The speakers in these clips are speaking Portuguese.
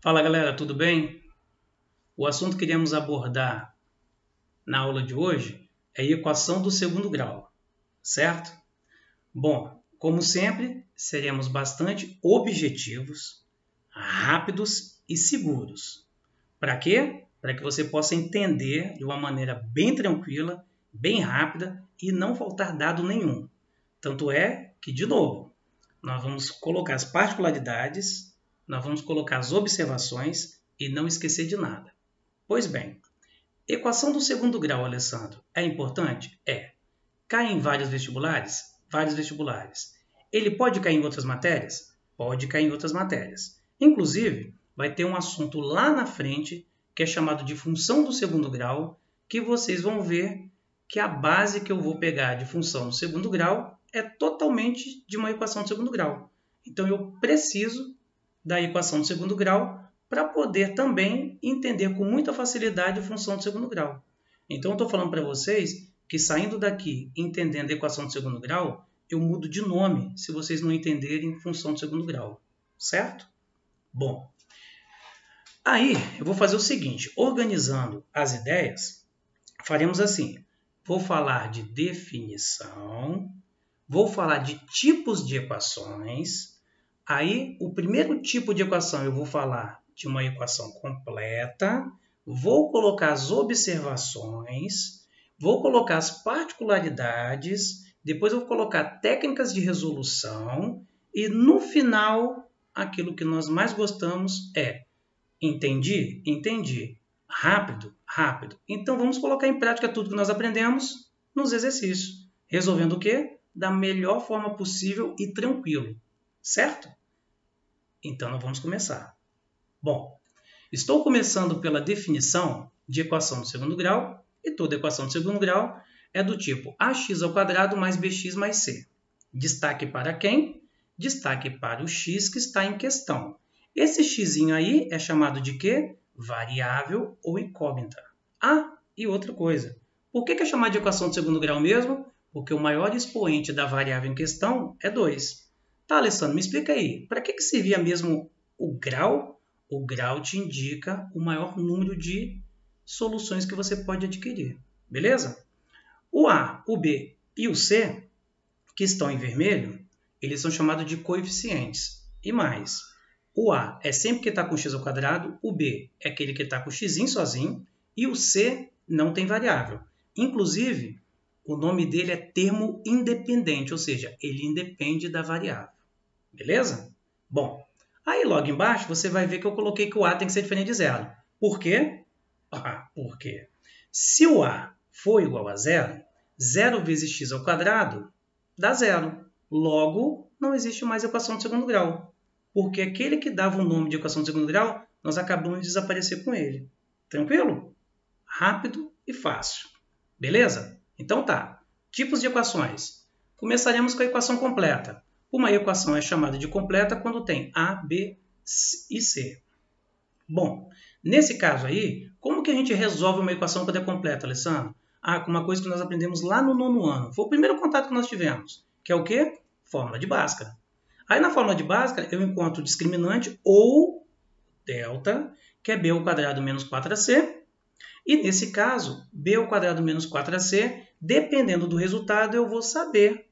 Fala galera, tudo bem? O assunto que iremos abordar na aula de hoje é a equação do segundo grau, certo? Bom, como sempre, seremos bastante objetivos, rápidos e seguros. Para quê? Para que você possa entender de uma maneira bem tranquila, bem rápida e não faltar dado nenhum. Tanto é que, de novo, nós vamos colocar as particularidades, nós vamos colocar as observações e não esquecer de nada. Pois bem, equação do segundo grau, Alessandro, é importante? É. Cai em vários vestibulares? Vários vestibulares. Ele pode cair em outras matérias? Pode cair em outras matérias. Inclusive, vai ter um assunto lá na frente que é chamado de função do segundo grau, que vocês vão ver que a base que eu vou pegar de função do segundo grau é totalmente de uma equação do segundo grau. Então, eu preciso da equação do segundo grau para poder também entender com muita facilidade a função do segundo grau. Então, eu estou falando para vocês que saindo daqui, entendendo a equação do segundo grau, eu mudo de nome se vocês não entenderem função do segundo grau, certo? Bom, aí eu vou fazer o seguinte, organizando as ideias, faremos assim, vou falar de definição, vou falar de tipos de equações, aí o primeiro tipo de equação eu vou falar de uma equação completa, vou colocar as observações, vou colocar as particularidades, depois eu vou colocar técnicas de resolução e no final aquilo que nós mais gostamos é entendi? Entendi. Rápido? Rápido. Então vamos colocar em prática tudo que nós aprendemos nos exercícios, resolvendo o quê? Da melhor forma possível e tranquilo, certo? Então nós vamos começar. Bom, estou começando pela definição de equação do segundo grau, e toda equação do segundo grau é do tipo ax ao quadrado mais bx mais c. Destaque para quem? Destaque para o x que está em questão. Esse x aí é chamado de quê? Variável ou incógnita. Ah, e outra coisa. Por que é chamado de equação do segundo grau mesmo? Porque o maior expoente da variável em questão é 2. Tá, Alessandro, me explica aí. Para que servia mesmo o grau? O grau te indica o maior número de soluções que você pode adquirir. Beleza? O A, o B e o C, que estão em vermelho, eles são chamados de coeficientes. E mais, o A é sempre que está com x ao quadrado, o B é aquele que está com x sozinho, e o C não tem variável. Inclusive, o nome dele é termo independente, ou seja, ele independe da variável. Beleza? Bom, aí logo embaixo você vai ver que eu coloquei que o A tem que ser diferente de zero. Por quê? Porque se o A for igual a zero, 0 vezes x ao quadrado dá zero. Logo, não existe mais equação de segundo grau. Porque aquele que dava o nome de equação de segundo grau, nós acabamos de desaparecer com ele. Tranquilo? Rápido e fácil. Beleza? Então tá. Tipos de equações. Começaremos com a equação completa. Uma equação é chamada de completa quando tem A, B e C. Bom, nesse caso aí, como que a gente resolve uma equação quando é completa, Alessandro? Com uma coisa que nós aprendemos lá no 9º ano. Foi o primeiro contato que nós tivemos, que é o quê? Fórmula de Bhaskara. Aí na fórmula de Bhaskara eu encontro o discriminante ou delta, que é b ao quadrado menos 4ac. E nesse caso, b ao quadrado menos 4ac, dependendo do resultado, eu vou saber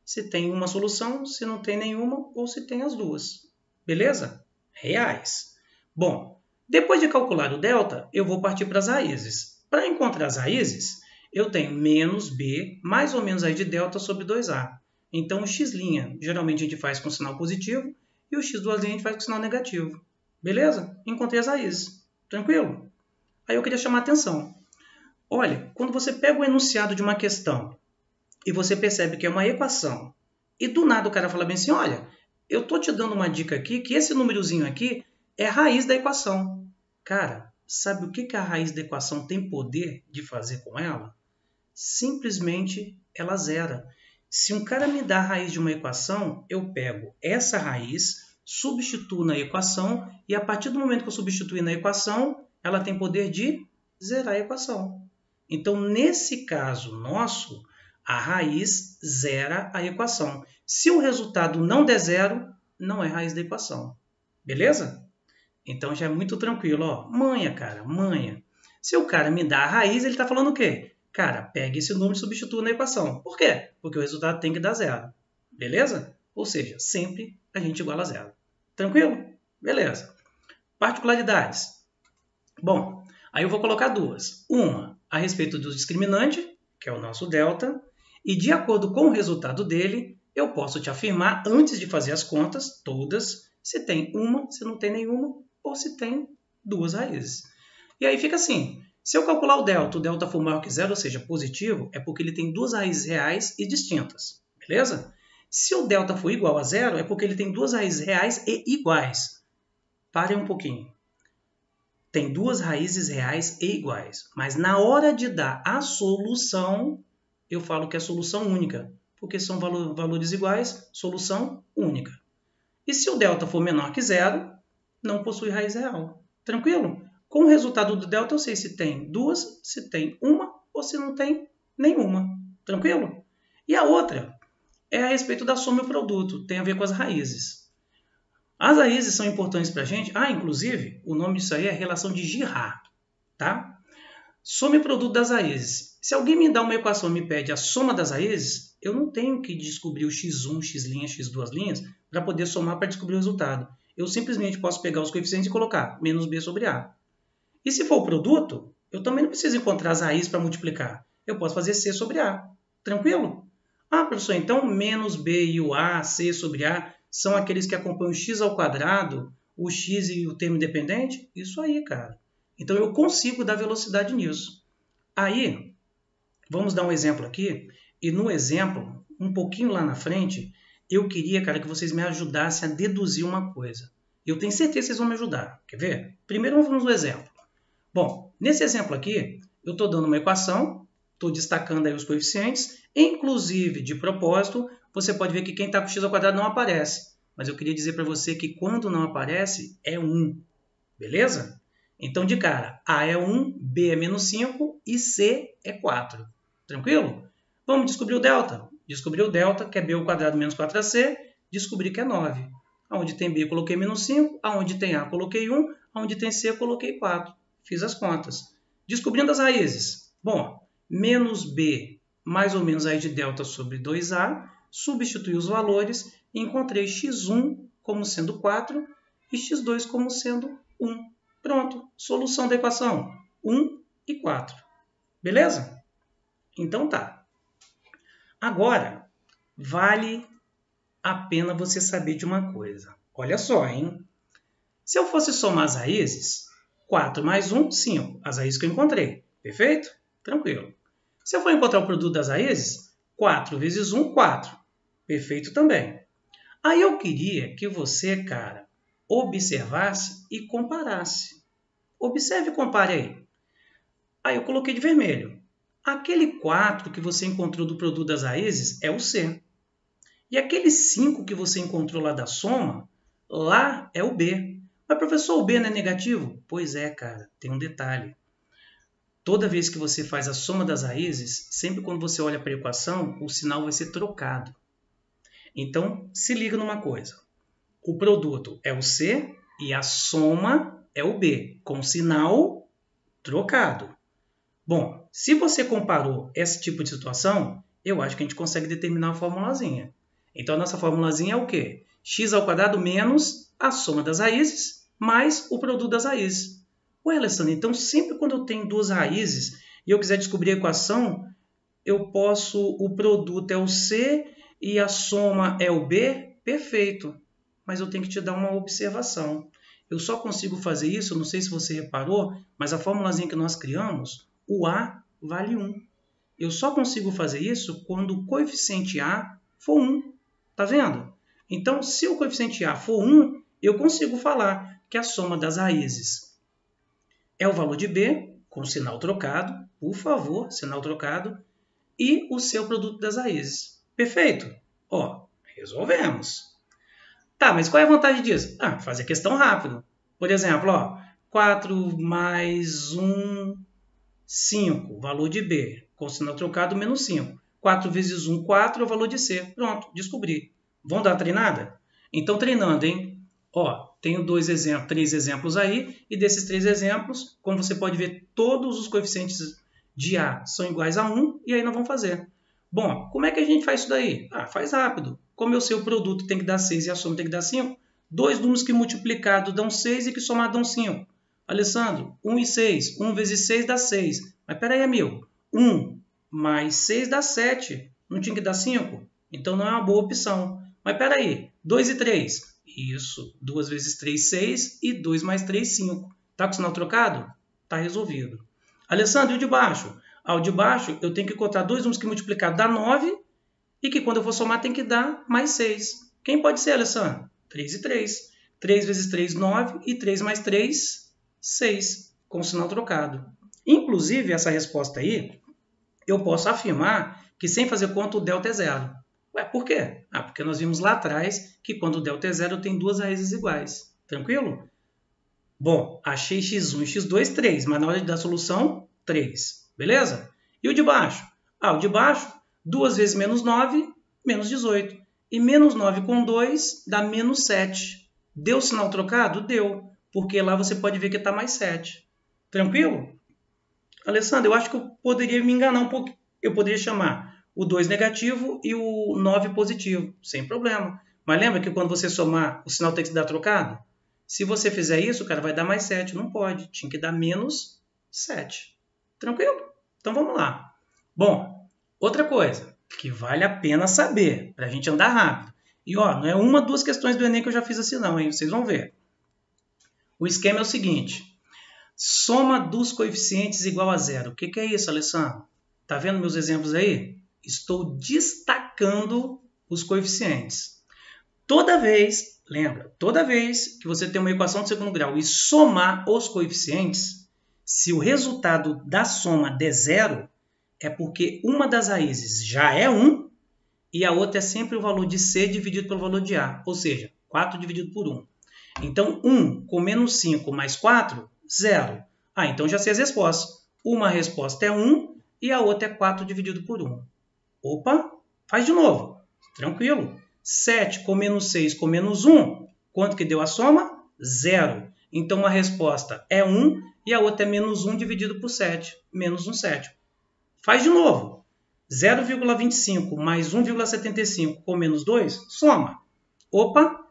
se tem uma solução, se não tem nenhuma ou se tem as duas. Beleza? Reais. Bom, depois de calcular o delta, eu vou partir para as raízes. Para encontrar as raízes, eu tenho menos b mais ou menos aí de delta sobre 2a. Então, o x' geralmente a gente faz com sinal positivo e o x duas linhas a gente faz com sinal negativo. Beleza? Encontrei as raízes. Tranquilo? Aí eu queria chamar a atenção. Olha, quando você pega o enunciado de uma questão e você percebe que é uma equação e do nada o cara fala bem assim, olha, eu estou te dando uma dica aqui que esse númerozinho aqui é a raiz da equação. Cara, sabe o que a raiz da equação tem poder de fazer com ela? Simplesmente ela zera. Se um cara me dá a raiz de uma equação, eu pego essa raiz, substituo na equação e a partir do momento que eu substituir na equação, ela tem poder de zerar a equação. Então, nesse caso nosso, a raiz zera a equação. Se o resultado não der zero, não é raiz da equação. Beleza? Então já é muito tranquilo, ó. Manha, cara, manha. Se o cara me dá a raiz, ele está falando o quê? Cara, pegue esse número e substitua na equação. Por quê? Porque o resultado tem que dar zero. Beleza? Ou seja, sempre a gente iguala a zero. Tranquilo? Beleza. Particularidades. Bom, aí eu vou colocar duas. Uma a respeito do discriminante, que é o nosso delta, e de acordo com o resultado dele, eu posso te afirmar, antes de fazer as contas, todas, se tem uma, se não tem nenhuma, ou se tem duas raízes. E aí fica assim, se eu calcular o delta for maior que zero, ou seja, positivo, é porque ele tem duas raízes reais e distintas, beleza? Se o delta for igual a zero, é porque ele tem duas raízes reais e iguais. Parem um pouquinho. Tem duas raízes reais e iguais, mas na hora de dar a solução, eu falo que é solução única, porque são valores iguais, solução única. E se o delta for menor que zero, não possui raiz real. Tranquilo? Com o resultado do delta, eu sei se tem duas, se tem uma ou se não tem nenhuma. Tranquilo? E a outra é a respeito da soma e o produto. Tem a ver com as raízes. As raízes são importantes para a gente. Inclusive, o nome disso aí é relação de Girard. Tá? Soma e produto das raízes. Se alguém me dá uma equação e me pede a soma das raízes, eu não tenho que descobrir o x1, x', x2' para poder somar para descobrir o resultado. Eu simplesmente posso pegar os coeficientes e colocar menos b sobre a. E se for o produto, eu também não preciso encontrar as raízes para multiplicar. Eu posso fazer c sobre a. Tranquilo? Professor, então menos b e o a, c sobre a, são aqueles que acompanham o x ao quadrado, o x e o termo independente? Isso aí, cara. Então eu consigo dar velocidade nisso. Aí, vamos dar um exemplo aqui. E no exemplo, um pouquinho lá na frente, eu queria, cara, que vocês me ajudassem a deduzir uma coisa. Eu tenho certeza que vocês vão me ajudar. Quer ver? Primeiro vamos no exemplo. Bom, nesse exemplo aqui, eu estou dando uma equação, estou destacando aí os coeficientes, inclusive, de propósito, você pode ver que quem está com x ao quadrado não aparece. Mas eu queria dizer para você que quando não aparece, é 1. Beleza? Então, de cara, A é 1, B é menos 5 e C é 4. Tranquilo? Vamos descobrir o delta. Descobrir o delta, que é B ao quadrado menos 4AC, descobri que é 9. Onde tem B, eu coloquei menos 5. Onde tem A, eu coloquei 1. Onde tem C, eu coloquei 4. Fiz as contas. Descobrindo as raízes. Bom, menos B, mais ou menos a de delta sobre 2A, substituí os valores e encontrei x1 como sendo 4 e x2 como sendo 1. Pronto, solução da equação, 1 e 4. Beleza? Então tá. Agora, vale a pena você saber de uma coisa. Olha só, hein? Se eu fosse somar as raízes, 4 mais 1, 5. As raízes que eu encontrei. Perfeito? Tranquilo. Se eu for encontrar o produto das raízes, 4 vezes 1, 4. Perfeito também. Aí eu queria que você, cara, observasse e comparasse. Observe e compare aí. Aí eu coloquei de vermelho. Aquele 4 que você encontrou do produto das raízes é o C. E aquele 5 que você encontrou lá da soma, lá é o B. Mas, professor, o B não é negativo? Pois é, cara, tem um detalhe. Toda vez que você faz a soma das raízes, sempre quando você olha para a equação, o sinal vai ser trocado. Então, se liga numa coisa. O produto é o C e a soma é o B, com sinal trocado. Bom, se você comparou esse tipo de situação, eu acho que a gente consegue determinar uma formulazinha. Então, a nossa formulazinha é o quê? X ao quadrado menos a soma das raízes mais o produto das raízes. Ué, Alessandro, então sempre quando eu tenho duas raízes e eu quiser descobrir a equação, o produto é o C e a soma é o B? Perfeito. Mas eu tenho que te dar uma observação. Eu só consigo fazer isso, não sei se você reparou, mas a formulazinha que nós criamos, o A vale 1. Eu só consigo fazer isso quando o coeficiente A for 1. Tá vendo? Então, se o coeficiente A for 1, eu consigo falar que a soma das raízes é o valor de B, com sinal trocado, por favor, sinal trocado, e o seu produto das raízes. Perfeito? Ó, resolvemos. Tá, mas qual é a vantagem disso? Fazer questão rápido. Por exemplo, 4 mais 1, 5, valor de B, com sinal trocado, menos 5. 4 vezes 1, 4 é o valor de C. Pronto, descobri. Vamos dar uma treinada? Então, treinando, hein? Ó, tenho três exemplos aí, e desses 3 exemplos, como você pode ver, todos os coeficientes de A são iguais a 1, e aí nós vamos fazer. Bom, como é que a gente faz isso daí? Ah, faz rápido. Como eu sei o produto tem que dar 6 e a soma tem que dar 5, dois números que multiplicados dão 6 e que somados dão 5. Alessandro, 1 e 6. 1 vezes 6 dá 6. Mas peraí, amigo. 1 mais 6 dá 7. Não tinha que dar 5? Então não é uma boa opção. Mas peraí, 2 e 3. Isso, 2 vezes 3, 6 e 2 mais 3, 5. Tá com o sinal trocado? Tá resolvido. Alessandro, e o de baixo? Ah, o de baixo eu tenho que encontrar dois números que multiplicados dá 9 e que quando eu for somar tem que dar mais 6. Quem pode ser, Alessandro? 3 e 3. 3 vezes 3, 9 e 3 mais 3, 6, com o sinal trocado. Inclusive, essa resposta aí, eu posso afirmar que sem fazer conta o delta é zero. Ué, por quê? Ah, porque nós vimos lá atrás que quando o delta é zero tem duas raízes iguais. Tranquilo? Bom, achei x1 e x2, 3, mas na hora de dar a solução, 3. Beleza? E o de baixo? Ah, o de baixo, 2 vezes menos 9, menos 18. E menos 9 com 2 dá menos 7. Deu sinal trocado? Deu, porque lá você pode ver que está mais 7. Tranquilo? Alessandro, eu acho que eu poderia me enganar um pouco. Eu poderia chamar o 2 negativo e o 9 positivo, sem problema. Mas lembra que quando você somar, o sinal tem que dar trocado? Se você fizer isso, cara, vai dar mais 7. Não pode. Tinha que dar menos 7. Tranquilo? Então vamos lá. Bom, outra coisa que vale a pena saber para a gente andar rápido. E ó, não é uma, duas questões do Enem que eu já fiz assim não, hein? Vocês vão ver. O esquema é o seguinte. Soma dos coeficientes igual a zero. O que é isso, Alessandro? Tá vendo meus exemplos aí? Estou destacando os coeficientes. Toda vez, lembra, toda vez que você tem uma equação de segundo grau e somar os coeficientes, se o resultado da soma der zero, é porque uma das raízes já é 1 e a outra é sempre o valor de C dividido pelo valor de A, ou seja, 4 dividido por 1. Então, 1 com menos 5 mais 4, 0. Ah, então já sei as respostas. Uma resposta é 1 e a outra é 4 dividido por 1. Opa, faz de novo. Tranquilo. 7 com menos 6 com menos 1, quanto que deu a soma? 0. Então, a resposta é 1 e a outra é menos 1 dividido por 7, menos 1 sétimo. Faz de novo. 0,25 mais 1,75 com menos 2, soma. Opa,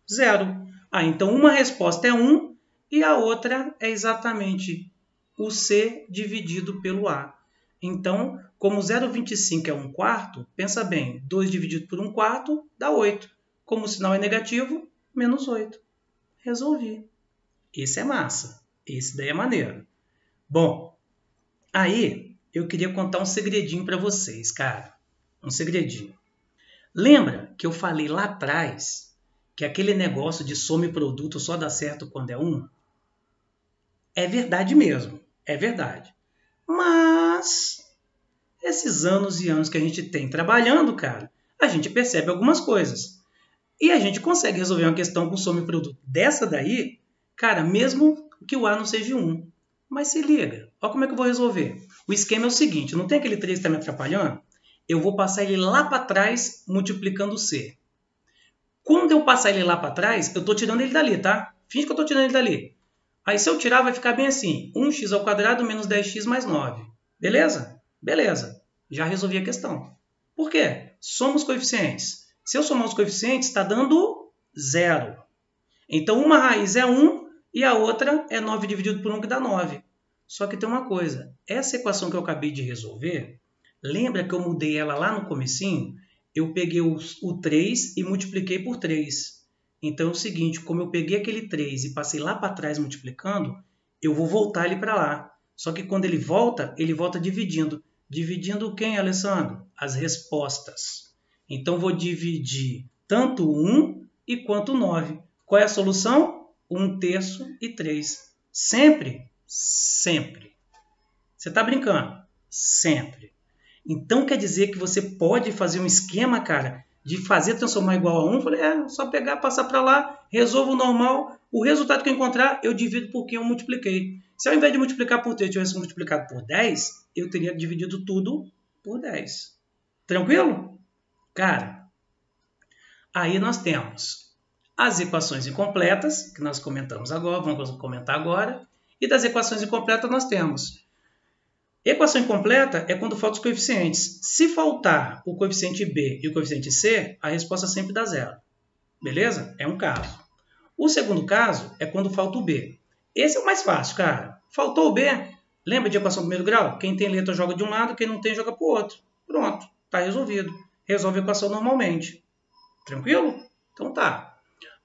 0. Ah, então uma resposta é 1 e a outra é exatamente o C dividido pelo A. Então, como 0,25 é 1 quarto, pensa bem, 2 dividido por 1 quarto dá 8. Como o sinal é negativo, menos 8. Resolvi. Esse é massa. Esse daí é maneiro. Bom, aí eu queria contar um segredinho para vocês, cara. Um segredinho. Lembra que eu falei lá atrás que aquele negócio de soma e produto só dá certo quando é 1? É verdade mesmo. É verdade. Mas esses anos e anos que a gente tem trabalhando, cara, a gente percebe algumas coisas. E a gente consegue resolver uma questão com soma e produto dessa daí, cara, mesmo que o A não seja 1. Mas se liga, olha como é que eu vou resolver. O esquema é o seguinte, não tem aquele 3 que está me atrapalhando? Eu vou passar ele lá para trás multiplicando o C. Quando eu passar ele lá para trás, eu estou tirando ele dali, tá? Finge que eu estou tirando ele dali. Aí se eu tirar, vai ficar bem assim. 1x² menos 10x mais 9. Beleza? Beleza. Já resolvi a questão. Por quê? Soma os coeficientes. Se eu somar os coeficientes, está dando 0. Então, uma raiz é 1 e a outra é 9 dividido por 1, que dá 9. Só que tem uma coisa. Essa equação que eu acabei de resolver, lembra que eu mudei ela lá no comecinho? Eu peguei o 3 e multipliquei por 3. Então é o seguinte, como eu peguei aquele 3 e passei lá para trás multiplicando, eu vou voltar ele para lá. Só que quando ele volta dividindo. Dividindo quem, Alessandro? As respostas. Então vou dividir tanto 1 e quanto 9. Qual é a solução? 1/3 e 3. Sempre? Sempre. Você está brincando? Sempre. Então quer dizer que você pode fazer um esquema, cara, de fazer transformar igual a 1. Falei, só pegar, passar para lá, resolvo o normal. O resultado que eu encontrar, eu divido por quem eu multipliquei. Se ao invés de multiplicar por 3, eu tivesse multiplicado por 10, eu teria dividido tudo por 10. Tranquilo? Cara, aí nós temos as equações incompletas, que nós comentamos agora, vamos comentar agora, e das equações incompletas nós temos. Equação incompleta é quando faltam os coeficientes. Se faltar o coeficiente b e o coeficiente c, a resposta sempre dá zero. Beleza? É um caso. O segundo caso é quando falta o b. Esse é o mais fácil, cara. Faltou o b, lembra de equação do primeiro grau? Quem tem letra joga de um lado, quem não tem joga para o outro. Pronto, está resolvido. Resolve a equação normalmente. Tranquilo? Então tá.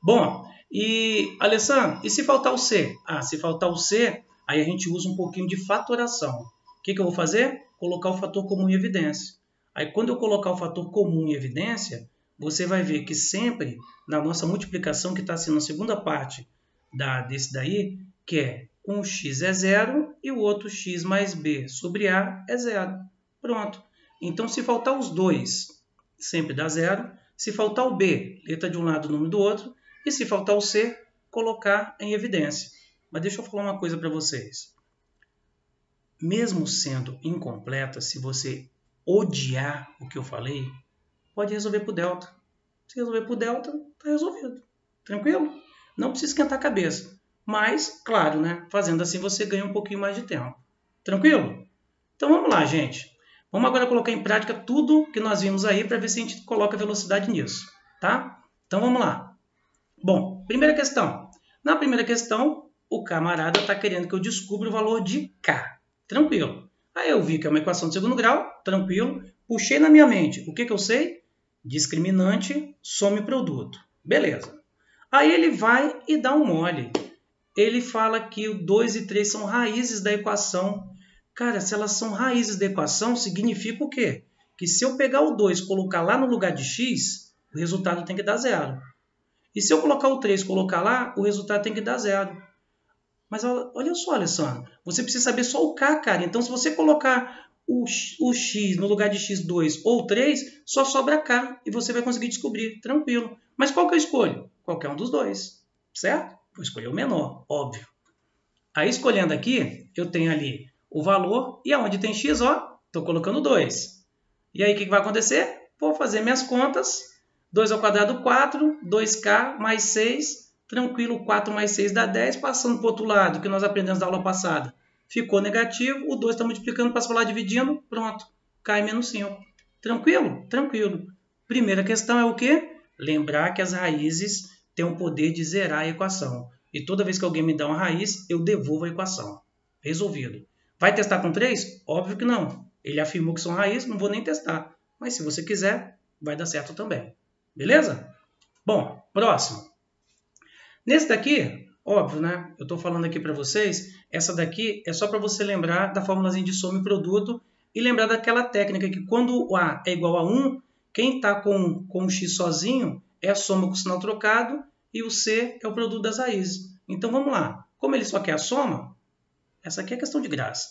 Bom, e Alessandro, e se faltar o c? Se faltar o c, aí a gente usa um pouquinho de fatoração. O que eu vou fazer? Colocar o fator comum em evidência. Aí quando eu colocar o fator comum em evidência, você vai ver que sempre na nossa multiplicação, que está sendo a segunda parte desse daí, que é um x é zero e o outro x mais b sobre a é zero. Pronto. Então, se faltar os dois, sempre dá zero. Se faltar o b, letra de um lado, número do outro. E se faltar o c, colocar em evidência. Mas deixa eu falar uma coisa para vocês. Mesmo sendo incompleta, se você odiar o que eu falei, pode resolver por delta. Se resolver por delta, está resolvido. Tranquilo? Não precisa esquentar a cabeça. Mas, claro, né? Fazendo assim você ganha um pouquinho mais de tempo. Tranquilo? Então vamos lá, gente. Vamos agora colocar em prática tudo que nós vimos aí para ver se a gente coloca velocidade nisso. Tá? Então vamos lá. Bom, primeira questão. Na primeira questão, o camarada está querendo que eu descubra o valor de K. Tranquilo. Aí eu vi que é uma equação de segundo grau. Tranquilo. Puxei na minha mente. O que eu sei? Discriminante, soma e produto. Beleza. Aí ele vai e dá um mole. Ele fala que o 2 e 3 são raízes da equação. Cara, se elas são raízes da equação, significa o quê? Que se eu pegar o 2 e colocar lá no lugar de x, o resultado tem que dar zero. E se eu colocar o 3 e colocar lá, o resultado tem que dar zero. Mas olha só, Alessandro, você precisa saber só o k, cara. Então, se você colocar o x no lugar de x2 ou 3, só sobra k e você vai conseguir descobrir, tranquilo. Mas qual que eu escolho? Qualquer um dos dois, certo? Vou escolher o menor, óbvio. Aí, escolhendo aqui, eu tenho ali o valor e aonde tem x, ó, estou colocando 2. E aí, o que vai acontecer? Vou fazer minhas contas. 2 ao quadrado, 4. 2k mais 6. Tranquilo, 4 mais 6 dá 10. Passando para o outro lado, que nós aprendemos na aula passada. Ficou negativo. O 2 está multiplicando, passa para lá dividindo. Pronto. K menos 5. Tranquilo? Tranquilo. Primeira questão é o quê? Lembrar que as raízes têm o poder de zerar a equação. E toda vez que alguém me dá uma raiz, eu devolvo a equação. Resolvido. Vai testar com 3? Óbvio que não. Ele afirmou que são raízes, não vou nem testar. Mas se você quiser, vai dar certo também. Beleza? Bom, próximo. Nesse daqui, óbvio, né? Eu estou falando aqui para vocês, essa daqui é só para você lembrar da formulazinha de soma e produto e lembrar daquela técnica que quando o A é igual a 1, quem está com o X sozinho é a soma com o sinal trocado e o C é o produto das raízes. Então vamos lá. Como ele só quer a soma, essa aqui é questão de graça.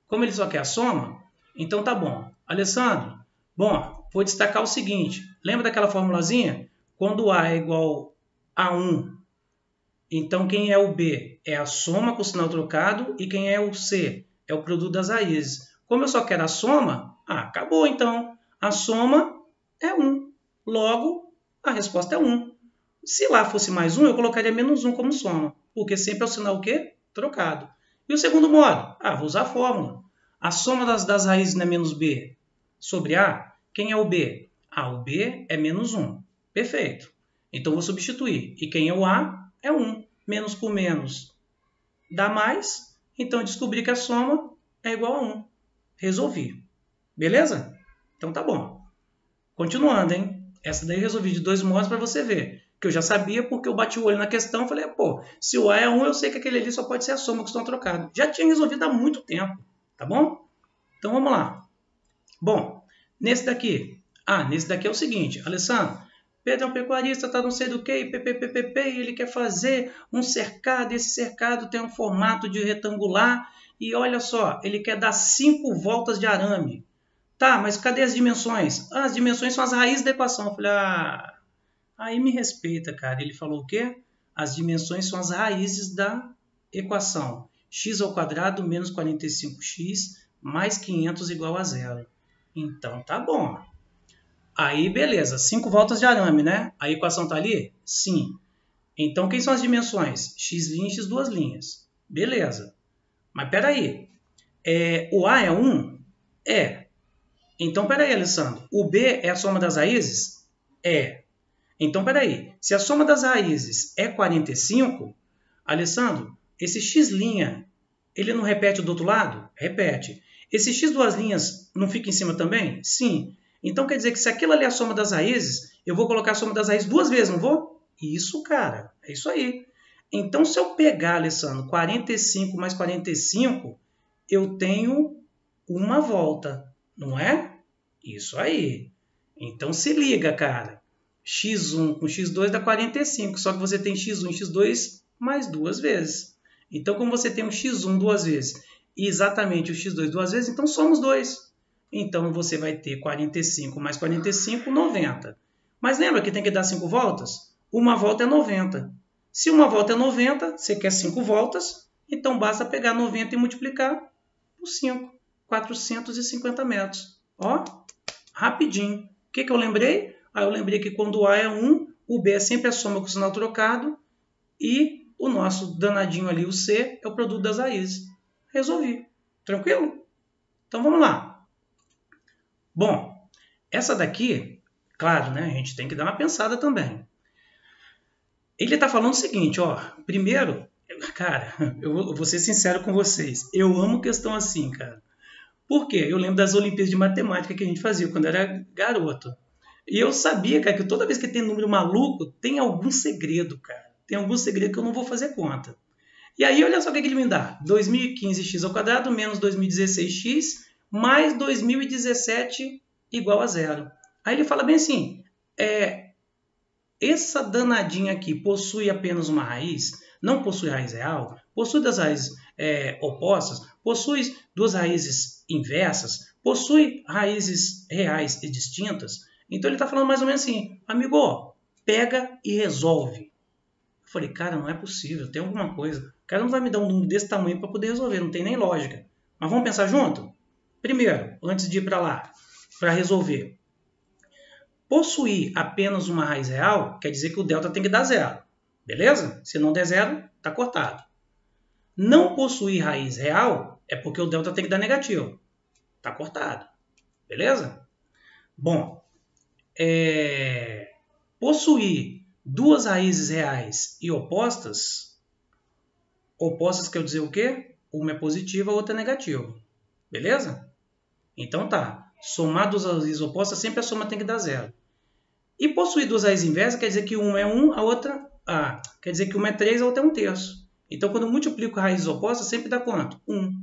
Como ele só quer a soma, então tá bom. Alessandro, bom, vou destacar o seguinte. Lembra daquela formulazinha? Quando o A é igual a 1, então quem é o B é a soma com o sinal trocado e quem é o C é o produto das raízes. Como eu só quero a soma, acabou então. A soma é 1. Logo, a resposta é 1. Se lá fosse mais 1, eu colocaria menos 1 como soma, porque sempre é o sinal o quê? Trocado. E o segundo modo? Vou usar a fórmula. A soma das raízes não é menos B sobre A. Quem é o B? O B é menos 1. Perfeito. Então, vou substituir. E quem é o A? É 1. Menos com menos dá mais. Então, eu descobri que a soma é igual a 1. Resolvi. Beleza? Então, tá bom. Continuando, hein? Essa daí eu resolvi de 2 modos para você ver. Que eu já sabia porque eu bati o olho na questão e falei, pô, se o A é 1, eu sei que aquele ali só pode ser a soma que estão trocados. Já tinha resolvido há muito tempo. Tá bom? Então, vamos lá. Bom, nesse daqui é o seguinte, Alessandro, Pedro é um pecuarista, tá não sei do que, e ele quer fazer um cercado, esse cercado tem um formato de retangular, e olha só, ele quer dar 5 voltas de arame. Tá, mas cadê as dimensões? As dimensões são as raízes da equação. Eu falei, aí me respeita, cara. Ele falou o quê? As dimensões são as raízes da equação. X ao quadrado menos 45x mais 500 igual a 0. Então, tá bom. Aí, beleza. 5 voltas de arame, né? A equação tá ali? Sim. Então, quem são as dimensões? x' e x2'. Beleza. Mas peraí. O A é 1? É. Então, peraí, Alessandro. O B é a soma das raízes? É. Então, peraí. Se a soma das raízes é 45, Alessandro, esse x', ele não repete do outro lado? Repete. Esse x2' não fica em cima também? Sim. Então, quer dizer que se aquilo ali é a soma das raízes, eu vou colocar a soma das raízes 2 vezes, não vou? Isso, cara. É isso aí. Então, se eu pegar, Alessandro, 45 mais 45, eu tenho uma volta, não é? Isso aí. Então, se liga, cara. x1 com x2 dá 45, só que você tem x1 e x2 mais 2 vezes. Então, como você tem um x1 duas vezes e exatamente o x2 duas vezes, então somos 2. Então, você vai ter 45 mais 45, 90. Mas lembra que tem que dar 5 voltas? Uma volta é 90. Se uma volta é 90, você quer 5 voltas, então basta pegar 90 e multiplicar por 5. 450 metros. Ó, rapidinho. O que eu lembrei? Eu lembrei que quando o A é 1, o B é sempre a soma com o sinal trocado e o nosso danadinho ali, o C, é o produto das raízes. Resolvi. Tranquilo? Então vamos lá. Bom, essa daqui, claro, né, a gente tem que dar uma pensada também. Ele está falando o seguinte, ó. Primeiro, cara, eu vou ser sincero com vocês. Eu amo questão assim, cara. Por quê? Eu lembro das Olimpíadas de Matemática que a gente fazia quando era garoto. E eu sabia, cara, que toda vez que tem número maluco, tem algum segredo, cara. Tem algum segredo que eu não vou fazer conta. E aí, olha só o que ele me dá. 2015x² menos 2016x mais 2017 igual a 0. Aí ele fala bem assim, essa danadinha aqui possui apenas uma raiz? Não possui raiz real? Possui das raízes opostas? Possui duas raízes inversas? Possui raízes reais e distintas? Então ele está falando mais ou menos assim, amigo, pega e resolve. Eu falei, cara, não é possível, tem alguma coisa. O cara não vai me dar um número desse tamanho para poder resolver, não tem nem lógica. Mas vamos pensar junto? Primeiro, antes de ir para lá, para resolver. Possuir apenas uma raiz real quer dizer que o delta tem que dar 0. Beleza? Se não der 0, está cortado. Não possuir raiz real é porque o delta tem que dar negativo. Está cortado. Beleza? Bom, possuir duas raízes reais e opostas, opostas quer dizer o quê? Uma é positiva, a outra é negativa. Beleza? Então tá. Somar duas raízes opostas, sempre a soma tem que dar 0. E possuir duas raízes inversas quer dizer que uma é 1, a outra... quer dizer que uma é 3, a outra é 1/3. Então, quando eu multiplico raízes opostas, sempre dá quanto? 1.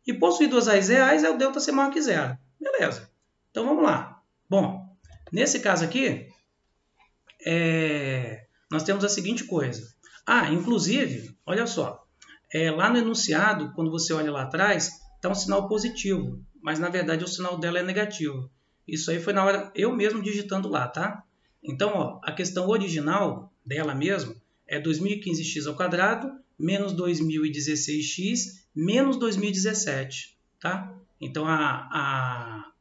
E possuir duas raízes reais é o delta ser maior que 0. Beleza. Então, vamos lá. Bom, nesse caso aqui, nós temos a seguinte coisa. Inclusive, olha só. Lá no enunciado, quando você olha lá atrás, está um sinal positivo. Mas, na verdade, o sinal dela é negativo. Isso aí foi na hora eu mesmo digitando lá, tá? Então, ó, a questão original dela mesmo é 2015x² menos 2016x menos 2017, tá? Então,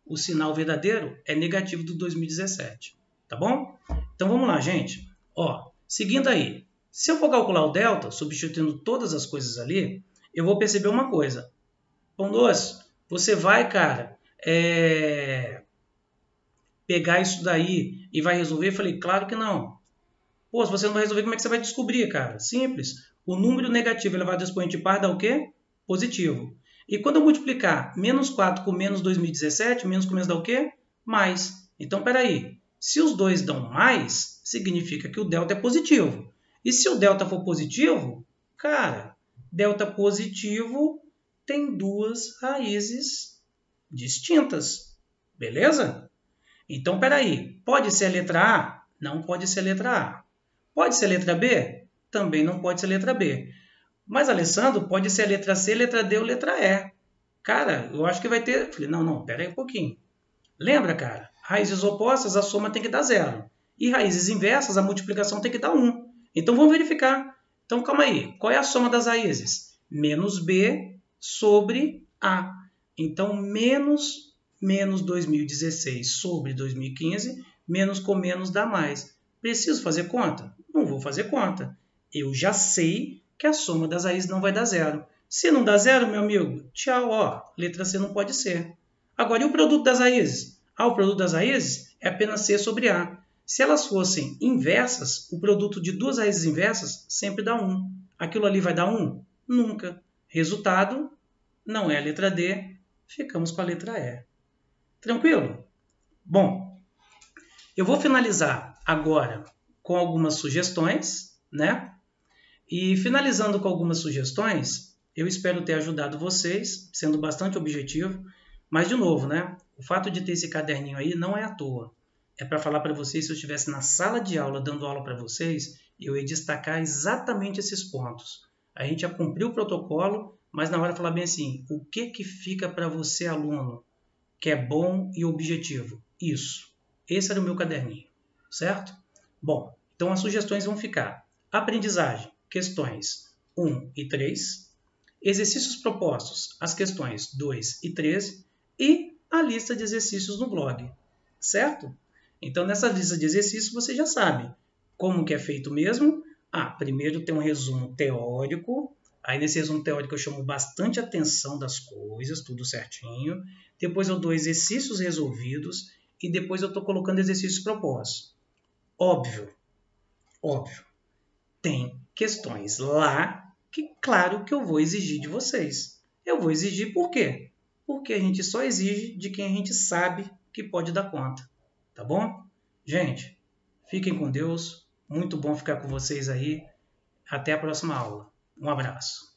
o sinal verdadeiro é negativo do 2017, tá bom? Então, vamos lá, gente. Ó, seguindo aí, se eu for calcular o delta, substituindo todas as coisas ali, eu vou perceber uma coisa. Pão doce, você vai, cara, pegar isso daí e vai resolver? Eu falei, claro que não. Pô, se você não vai resolver, como é que você vai descobrir, cara? Simples. O número negativo elevado ao expoente par dá o quê? Positivo. E quando eu multiplicar menos 4 com menos 2017, menos com menos dá o quê? Mais. Então, peraí. Se os dois dão mais, significa que o delta é positivo. E se o delta for positivo, cara, delta positivo tem duas raízes distintas. Beleza? Então, peraí, pode ser a letra A? Não pode ser a letra A. Pode ser a letra B? Também não pode ser a letra B. Mas, Alessandro, pode ser a letra C, letra D ou letra E. Cara, eu acho que vai ter... Falei, não, pera aí um pouquinho. Lembra, cara? Raízes opostas, a soma tem que dar 0. E raízes inversas, a multiplicação tem que dar 1. Então, vamos verificar. Então, calma aí. Qual é a soma das raízes? Menos B sobre A. Então, menos 2016 sobre 2015, menos com menos dá mais. Preciso fazer conta? não vou fazer conta. Eu já sei que a soma das raízes não vai dar zero. Se não dá zero, meu amigo, tchau, ó, letra C não pode ser. Agora, e o produto das raízes? O produto das raízes é apenas C sobre A. Se elas fossem inversas, o produto de duas raízes inversas sempre dá 1. Aquilo ali vai dar 1? Nunca. Resultado, não é a letra D, ficamos com a letra E. Tranquilo? Bom, eu vou finalizar agora com algumas sugestões, né? E finalizando com algumas sugestões, eu espero ter ajudado vocês, sendo bastante objetivo. Mas, de novo, né? O fato de ter esse caderninho aí não é à toa. É para falar para vocês, se eu estivesse na sala de aula dando aula para vocês, eu ia destacar exatamente esses pontos. A gente já cumpriu o protocolo, mas na hora de falar bem assim, o que fica para você, aluno, que é bom e objetivo? Isso. Esse era o meu caderninho, certo? Bom, então as sugestões vão ficar: aprendizagem, questões 1 e 3, exercícios propostos, as questões 2 e 13, e a lista de exercícios no blog, certo? Então, nessa lista de exercícios, você já sabe como que é feito mesmo. Primeiro tem um resumo teórico. Aí, nesse resumo teórico, eu chamo bastante atenção das coisas, tudo certinho. Depois, eu dou exercícios resolvidos. E depois, eu estou colocando exercícios propostos. Óbvio, tem questões lá que, claro, que eu vou exigir de vocês. Eu vou exigir por quê? Porque a gente só exige de quem a gente sabe que pode dar conta. Tá bom? Gente, fiquem com Deus. Muito bom ficar com vocês aí. Até a próxima aula. Um abraço.